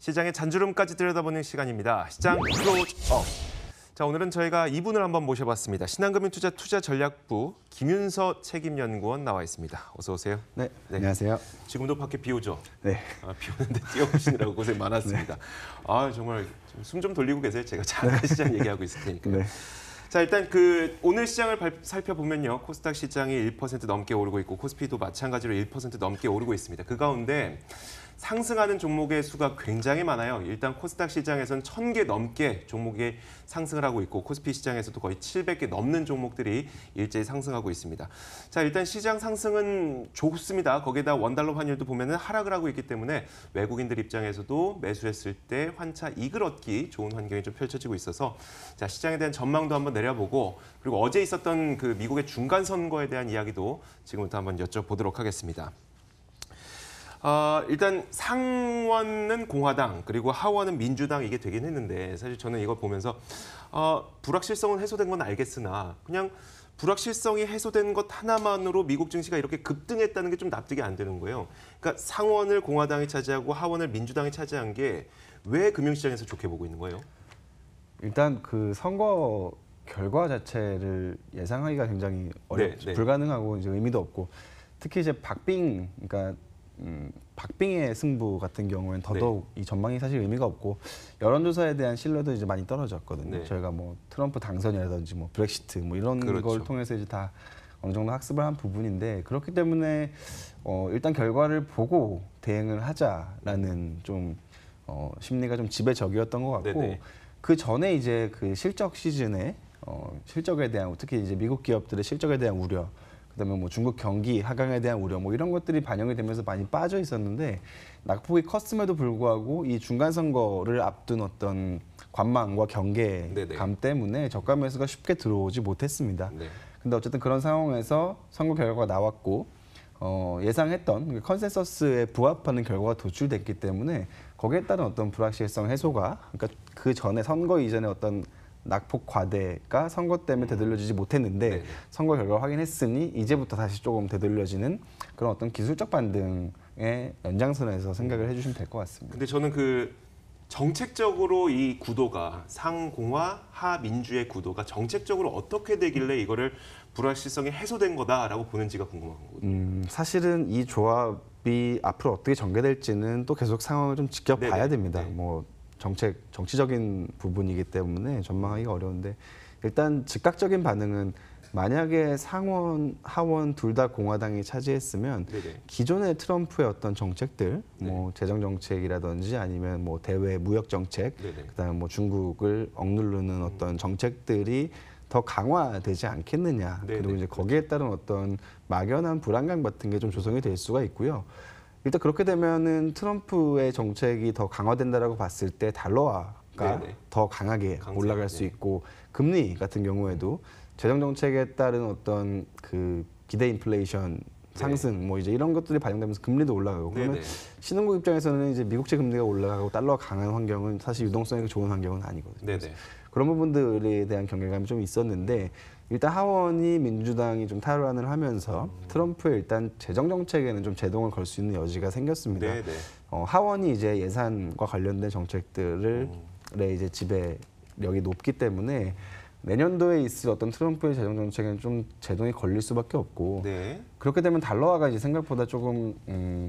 시장의 잔주름까지 들여다보는 시간입니다. 시장 클로즈업. 자, 오늘은 저희가 이분을 한번 모셔봤습니다. 신한금융투자 투자전략부 김윤서 책임연구원 나와 있습니다. 어서 오세요. 네, 안녕하세요. 지금도 밖에 비 오죠? 네. 비 오는데 뛰어오시느라고 고생 많았습니다. 정말 숨 좀 돌리고 계세요. 제가 잠깐 시장 얘기하고 있을 테니까요. 네. 자, 일단 오늘 시장을 살펴보면요. 코스닥 시장이 1% 넘게 오르고 있고 코스피도 마찬가지로 1% 넘게 오르고 있습니다. 그 가운데 상승하는 종목의 수가 굉장히 많아요. 일단 코스닥 시장에서는 1,000개 넘게 종목이 상승을 하고 있고 코스피 시장에서도 거의 700개 넘는 종목들이 일제히 상승하고 있습니다. 자, 일단 시장 상승은 좋습니다. 거기에다 원달러 환율도 보면은 하락을 하고 있기 때문에 외국인들 입장에서도 매수했을 때 환차 이익을 얻기 좋은 환경이 좀 펼쳐지고 있어서 자, 시장에 대한 전망도 한번 내려보고 그리고 어제 있었던 그 미국의 중간 선거에 대한 이야기도 지금부터 한번 여쭤보도록 하겠습니다. 일단 상원은 공화당 그리고 하원은 민주당 이게 되긴 했는데 사실 저는 이거 보면서 불확실성은 해소된 건 알겠으나 그냥 불확실성이 해소된 것 하나만으로 미국 증시가 이렇게 급등했다는 게 좀 납득이 안 되는 거예요. 그러니까 상원을 공화당이 차지하고 하원을 민주당이 차지한 게 왜 금융시장에서 좋게 보고 있는 거예요? 일단 그 선거 결과 자체를 예상하기가 굉장히 어렵죠. 네. 불가능하고 이제 의미도 없고 특히 이제 그러니까 박빙의 승부 같은 경우에는 더더욱 이 전망이 사실 의미가 없고 여론조사에 대한 신뢰도 이제 많이 떨어졌거든요. 네. 저희가 뭐 트럼프 당선이라든지 뭐 브렉시트 뭐 이런 그렇죠. 걸 통해서 이제 다 어느 정도 학습을 한 부분인데 그렇기 때문에 일단 결과를 보고 대응을 하자라는 좀 심리가 좀 지배적이었던 것 같고 네네. 그 전에 이제 그 실적 시즌에 실적에 대한 특히 이제 미국 기업들의 실적에 대한 우려 그다음에 뭐 중국 경기 하강에 대한 우려 뭐 이런 것들이 반영이 되면서 많이 빠져 있었는데 낙폭이 컸음에도 불구하고 이 중간 선거를 앞둔 어떤 관망과 경계감 때문에 저가 매수가 쉽게 들어오지 못했습니다. 네. 근데 어쨌든 그런 상황에서 선거 결과가 나왔고 예상했던 컨센서스에 부합하는 결과가 도출됐기 때문에 거기에 따른 어떤 불확실성 해소가 그러니까 그 전에 선거 이전에 어떤 낙폭 과대가 선거 때문에 되돌려지지 못했는데 선거 결과 확인했으니 이제부터 다시 조금 되돌려지는 그런 어떤 기술적 반등의 연장선에서 생각을 해주시면 될 것 같습니다. 근데 저는 정책적으로 이 구도가 상공화 하민주의 구도가 정책적으로 어떻게 되길래 이거를 불확실성이 해소된 거다라고 보는지가 궁금한 거거든요. 사실은 이 조합이 앞으로 어떻게 전개될지는 또 계속 상황을 좀 지켜봐야 됩니다. 뭐 정치적인 부분이기 때문에 전망하기가 어려운데 일단 즉각적인 반응은 만약에 상원, 하원 둘 다 공화당이 차지했으면 기존의 트럼프의 어떤 정책들, 뭐 재정 정책이라든지 아니면 뭐 대외 무역 정책, 그다음에 뭐 중국을 억누르는 어떤 정책들이 더 강화되지 않겠느냐. 그리고 이제 거기에 따른 어떤 막연한 불안감 같은 게 좀 조성이 될 수가 있고요. 일단 그렇게 되면은 트럼프의 정책이 더 강화된다라고 봤을 때 달러화가 더 강하게 올라갈 수 있고 금리 같은 경우에도 재정 정책에 따른 어떤 그 기대 인플레이션 상승 뭐 이제 이런 것들이 반영되면서 금리도 올라가고 그러면 신흥국 입장에서는 이제 미국채 금리가 올라가고 달러가 강한 환경은 사실 유동성이 좋은 환경은 아니거든요. 그런 부분들에 대한 경계감이 좀 있었는데 일단 하원이 민주당이 좀 탈환을 하면서 트럼프의 일단 재정 정책에는 좀 제동을 걸 수 있는 여지가 생겼습니다. 하원이 이제 예산과 관련된 정책들을 이제 지배력이 높기 때문에 내년도에 있을 어떤 트럼프의 재정 정책에는 좀 제동이 걸릴 수밖에 없고 그렇게 되면 달러화가 이제 생각보다 조금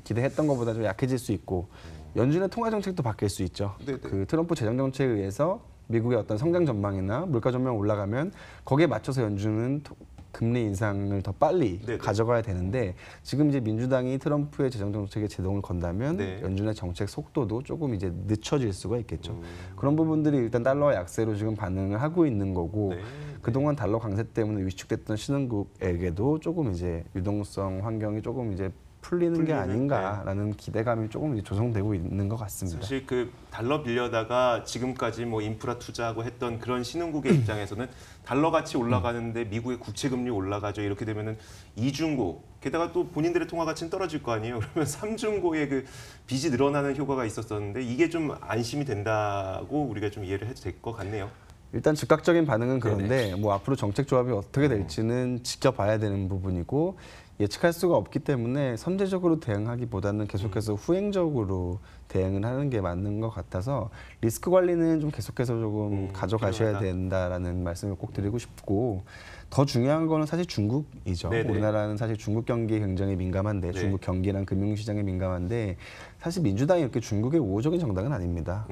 기대했던 것보다 좀 약해질 수 있고 연준의 통화 정책도 바뀔 수 있죠. 그 트럼프 재정 정책에 의해서 미국의 어떤 성장 전망이나 물가 전망이 올라가면 거기에 맞춰서 연준은 금리 인상을 더 빨리 가져가야 되는데 지금 이제 민주당이 트럼프의 재정 정책에 제동을 건다면 연준의 정책 속도도 조금 이제 늦춰질 수가 있겠죠. 그런 부분들이 일단 달러화 약세로 지금 반응을 하고 있는 거고 그동안 달러 강세 때문에 위축됐던 신흥국에게도 조금 이제 유동성 환경이 조금 이제 풀리는 게 아닌가라는 기대감이 조금 이제 조성되고 있는 것 같습니다. 사실 그 달러 빌려다가 지금까지 뭐 인프라 투자하고 했던 그런 신흥국의 입장에서는 달러 가치 올라가는데 미국의 국채 금리 올라가죠. 이렇게 되면은 이중고 게다가 또 본인들의 통화 가치는 떨어질 거 아니에요. 그러면 삼중고의 그 빚이 늘어나는 효과가 있었었는데 이게 좀 안심이 된다고 우리가 좀 이해를 해도 될 것 같네요. 일단 즉각적인 반응은 그런데 뭐 앞으로 정책 조합이 어떻게 될지는 지켜봐야 되는 부분이고 예측할 수가 없기 때문에 선제적으로 대응하기보다는 계속해서 후행적으로 대응을 하는 게 맞는 것 같아서 리스크 관리는 좀 계속해서 조금 가져가셔야 필요하다. 된다라는 말씀을 꼭 드리고 싶고 더 중요한 거는 사실 중국이죠. 네네. 우리나라는 사실 중국 경기에 굉장히 민감한데 네. 중국 경기랑 금융시장에 민감한데 사실 민주당이 이렇게 중국의 우호적인 정당은 아닙니다.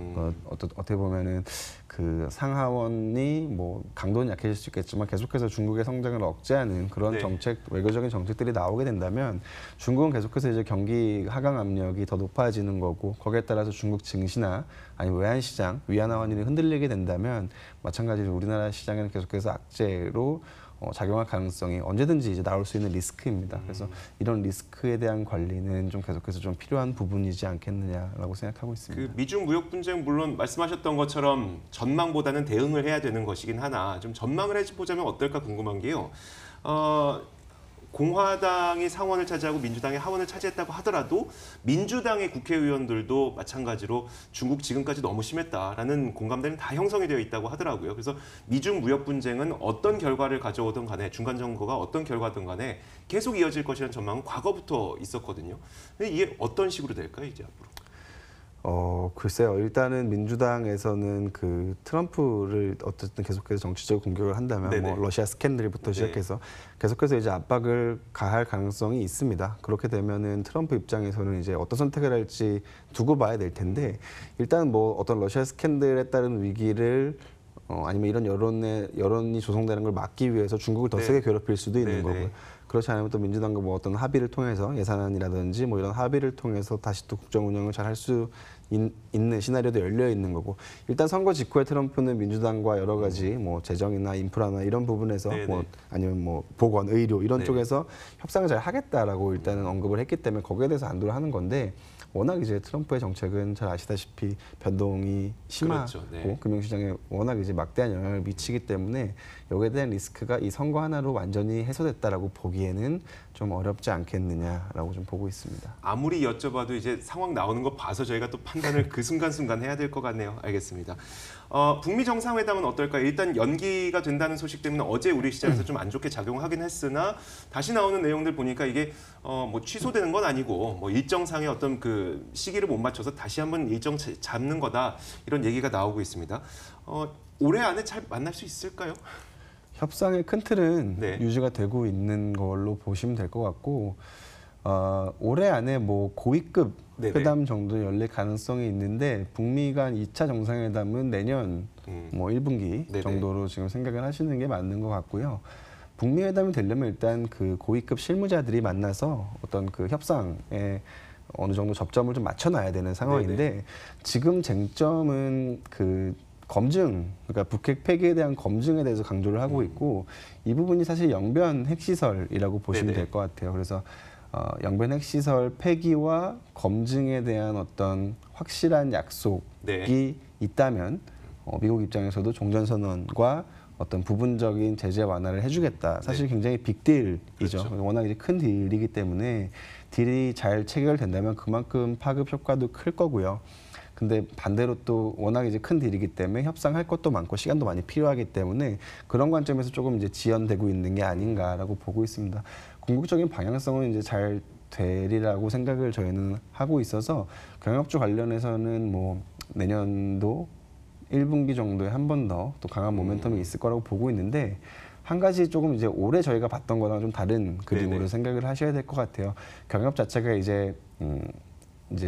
어떻게 보면은 그 상하원이 뭐 강도는 약해질 수 있겠지만 계속해서 중국의 성장을 억제하는 그런 네. 정책, 외교적인 정책들이 나오게 된다면 중국은 계속해서 이제 경기 하강 압력이 더 높아지는 거고 거기에 따라서 중국 증시나 아니면 외환시장, 위안화 환율이 흔들리게 된다면 마찬가지로 우리나라 시장에는 계속해서 악재로 작용할 가능성이 언제든지 이제 나올 수 있는 리스크입니다. 그래서 이런 리스크에 대한 관리는 좀 계속해서 좀 필요한 부분이지 않겠느냐라고 생각하고 있습니다. 그 미중 무역 분쟁 물론 말씀하셨던 것처럼 전망보다는 대응을 해야 되는 것이긴 하나 좀 전망을 해보자면 어떨까 궁금한 게요. 공화당이 상원을 차지하고 민주당이 하원을 차지했다고 하더라도 민주당의 국회의원들도 마찬가지로 중국 지금까지 너무 심했다라는 공감대는 다 형성이 되어 있다고 하더라고요. 그래서 미중 무역 분쟁은 어떤 결과를 가져오든 간에 중간 선거가 어떤 결과든 간에 계속 이어질 것이라는 전망은 과거부터 있었거든요. 근데 이게 어떤 식으로 될까요, 이제 앞으로? 글쎄요. 일단은 민주당에서는 그 트럼프를 어쨌든 계속해서 정치적 공격을 한다면 네네. 뭐 러시아 스캔들부터 네. 시작해서 계속해서 이제 압박을 가할 가능성이 있습니다. 그렇게 되면은 트럼프 입장에서는 이제 어떤 선택을 할지 두고 봐야 될 텐데 일단 뭐 어떤 러시아 스캔들에 따른 위기를 아니면 이런 여론이 조성되는 걸 막기 위해서 중국을 더 네. 세게 괴롭힐 수도 있는 네, 거고요. 네. 그렇지 않으면 또 민주당과 뭐 어떤 합의를 통해서 예산안이라든지 뭐 이런 합의를 통해서 다시 또 국정 운영을 잘 할 수 있는 시나리오도 열려 있는 거고 일단 선거 직후에 트럼프는 민주당과 여러 가지 뭐 재정이나 인프라나 이런 부분에서 네, 뭐 네. 아니면 뭐 보건, 의료 이런 네. 쪽에서 협상을 잘 하겠다라고 일단은 언급을 했기 때문에 거기에 대해서 안도를 하는 건데 워낙 이제 트럼프의 정책은 잘 아시다시피 변동이 심하고 그렇죠. 네. 금융시장에 워낙 이제 막대한 영향을 미치기 때문에 여기에 대한 리스크가 이 선거 하나로 완전히 해소됐다라고 보기에는 좀 어렵지 않겠느냐라고 좀 보고 있습니다. 아무리 여쭤봐도 이제 상황 나오는 거 봐서 저희가 또 판단을 그 순간순간 해야 될 것 같네요. 알겠습니다. 북미 정상회담은 어떨까요? 일단 연기가 된다는 소식 때문에 어제 우리 시장에서 좀 안 좋게 작용하긴 했으나 다시 나오는 내용들 보니까 이게 뭐 취소되는 건 아니고 뭐 일정상의 어떤 그 시기를 못 맞춰서 다시 한번 일정 잡는 거다 이런 얘기가 나오고 있습니다. 올해 안에 잘 만날 수 있을까요? 협상의 큰 틀은 네. 유지가 되고 있는 걸로 보시면 될 것 같고 올해 안에 뭐 고위급 네네. 회담 정도 열릴 가능성이 있는데 북미 간 2차 정상회담은 내년 뭐 1분기 네네. 정도로 지금 생각을 하시는 게 맞는 것 같고요. 북미 회담이 되려면 일단 그 고위급 실무자들이 만나서 어떤 그 협상에 어느 정도 접점을 좀 맞춰놔야 되는 상황인데 네네. 지금 쟁점은 그 검증, 그러니까 북핵 폐기에 대한 검증에 대해서 강조를 하고 있고 이 부분이 사실 영변 핵시설이라고 보시면 네네. 될 것 같아요. 그래서 영변 핵시설 폐기와 검증에 대한 어떤 확실한 약속이 네. 있다면 미국 입장에서도 종전선언과 어떤 부분적인 제재 완화를 해주겠다. 사실 굉장히 빅딜이죠. 그렇죠. 워낙 이제 큰 딜이기 때문에 딜이 잘 체결된다면 그만큼 파급 효과도 클 거고요. 근데 반대로 또 워낙 이제 큰 딜이기 때문에 협상할 것도 많고 시간도 많이 필요하기 때문에 그런 관점에서 조금 이제 지연되고 있는 게 아닌가라고 보고 있습니다. 궁극적인 방향성은 이제 잘 되리라고 생각을 저희는 하고 있어서 경협주 관련해서는 뭐 내년도 1분기 정도에 한 번 더 또 강한 모멘텀이 있을 거라고 보고 있는데 한 가지 조금 이제 올해 저희가 봤던 거랑 좀 다른 그림으로 네네. 생각을 하셔야 될 것 같아요. 경협 자체가 이제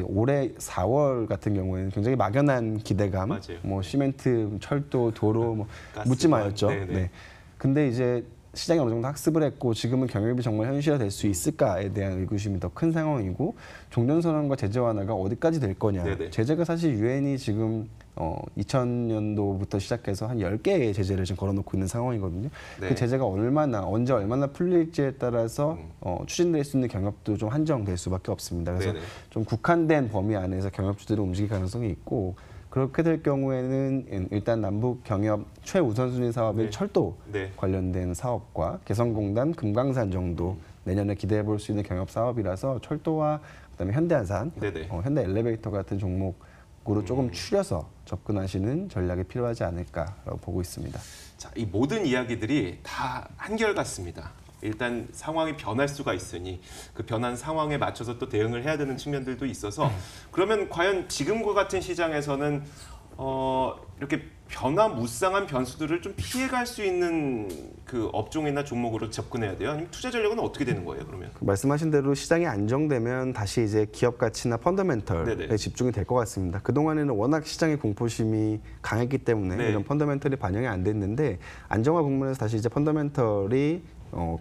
올해 4월 같은 경우에는 굉장히 막연한 기대감, 맞아요. 뭐 시멘트, 철도, 도로 뭐 가스관, 묻지 마였죠. 네네. 네. 근데 이제 시장이 어느 정도 학습을 했고 지금은 경협이 정말 현실화될 수 있을까에 대한 의구심이 더 큰 상황이고 종전선언과 제재 완화가 어디까지 될 거냐. 네네. 제재가 사실 유엔이 지금 2000년도부터 시작해서 한 10개의 제재를 지금 걸어놓고 있는 상황이거든요. 네. 그 제재가 언제 얼마나 풀릴지에 따라서 추진될 수 있는 경협도 좀 한정될 수밖에 없습니다. 그래서 네네. 좀 국한된 범위 안에서 경협주들이 움직일 가능성이 있고 그렇게 될 경우에는 일단 남북 경협 최우선순위 사업인 네. 철도 네. 관련된 사업과 개성공단, 금강산 정도 내년에 기대해 볼 수 있는 경협 사업이라서 철도와 그다음에 현대아산, 네네. 현대 엘리베이터 같은 종목으로 조금 추려서 접근하시는 전략이 필요하지 않을까라고 보고 있습니다. 자, 이 모든 이야기들이 다 한결같습니다. 일단 상황이 변할 수가 있으니 그 변한 상황에 맞춰서 또 대응을 해야 되는 측면들도 있어서 그러면 과연 지금과 같은 시장에서는 이렇게 변화무쌍한 변수들을 좀 피해갈 수 있는 그 업종이나 종목으로 접근해야 돼요? 아니면 투자 전략은 어떻게 되는 거예요, 그러면? 말씀하신 대로 시장이 안정되면 다시 이제 기업 가치나 펀더멘털에 네네. 집중이 될 것 같습니다. 그동안에는 워낙 시장의 공포심이 강했기 때문에 네. 이런 펀더멘털이 반영이 안 됐는데 안정화 국면에서 다시 이제 펀더멘털이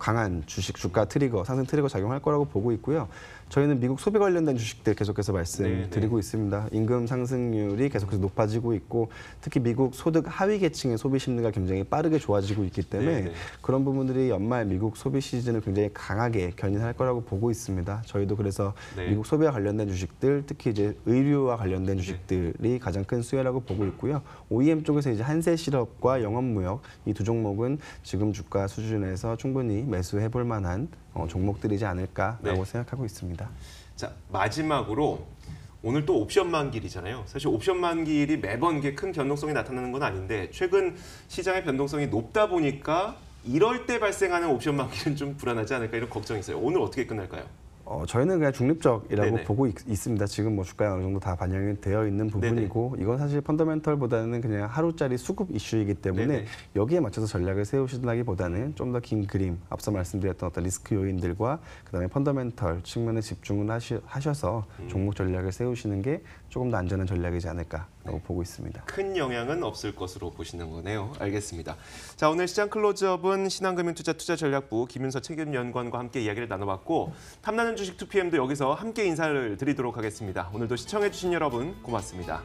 강한 주가 트리거, 상승 트리거 작용할 거라고 보고 있고요. 저희는 미국 소비 관련된 주식들 계속해서 말씀드리고 있습니다. 임금 상승률이 계속해서 높아지고 있고 특히 미국 소득 하위 계층의 소비 심리가 굉장히 빠르게 좋아지고 있기 때문에 네네. 그런 부분들이 연말 미국 소비 시즌을 굉장히 강하게 견인할 거라고 보고 있습니다. 저희도 그래서 네. 미국 소비와 관련된 주식들, 특히 이제 의류와 관련된 주식들이 가장 큰 수혜라고 보고 있고요. OEM 쪽에서 이제 한세실업과 영업무역 이 두 종목은 지금 주가 수준에서 충분히 매수해 볼 만한 종목들이지 않을까라고 네. 생각하고 있습니다. 자, 마지막으로 오늘 또 옵션 만길이잖아요. 사실 옵션 만길이 매번 이게 큰 변동성이 나타나는 건 아닌데 최근 시장의 변동성이 높다 보니까 이럴 때 발생하는 옵션 만길은 좀 불안하지 않을까 이런 걱정이 있어요. 오늘 어떻게 끝날까요? 저희는 그냥 중립적이라고 네네. 보고 있습니다. 지금 뭐 주가에 어느 정도 다 반영이 되어 있는 부분이고 이건 사실 펀더멘털보다는 그냥 하루짜리 수급 이슈이기 때문에 네네. 여기에 맞춰서 전략을 세우신다기보다는 좀 더 긴 그림, 앞서 말씀드렸던 어떤 리스크 요인들과 그다음에 펀더멘털 측면에 집중을 하셔서 종목 전략을 세우시는 게 조금 더 안전한 전략이지 않을까라고 보고 있습니다. 큰 영향은 없을 것으로 보시는 거네요. 알겠습니다. 자, 오늘 시장 클로즈업은 신한금융투자 투자전략부 김윤서 책임연구원과 함께 이야기를 나눠봤고 탐나는 주식 2PM도 여기서 함께 인사를 드리도록 하겠습니다. 오늘도 시청해주신 여러분 고맙습니다.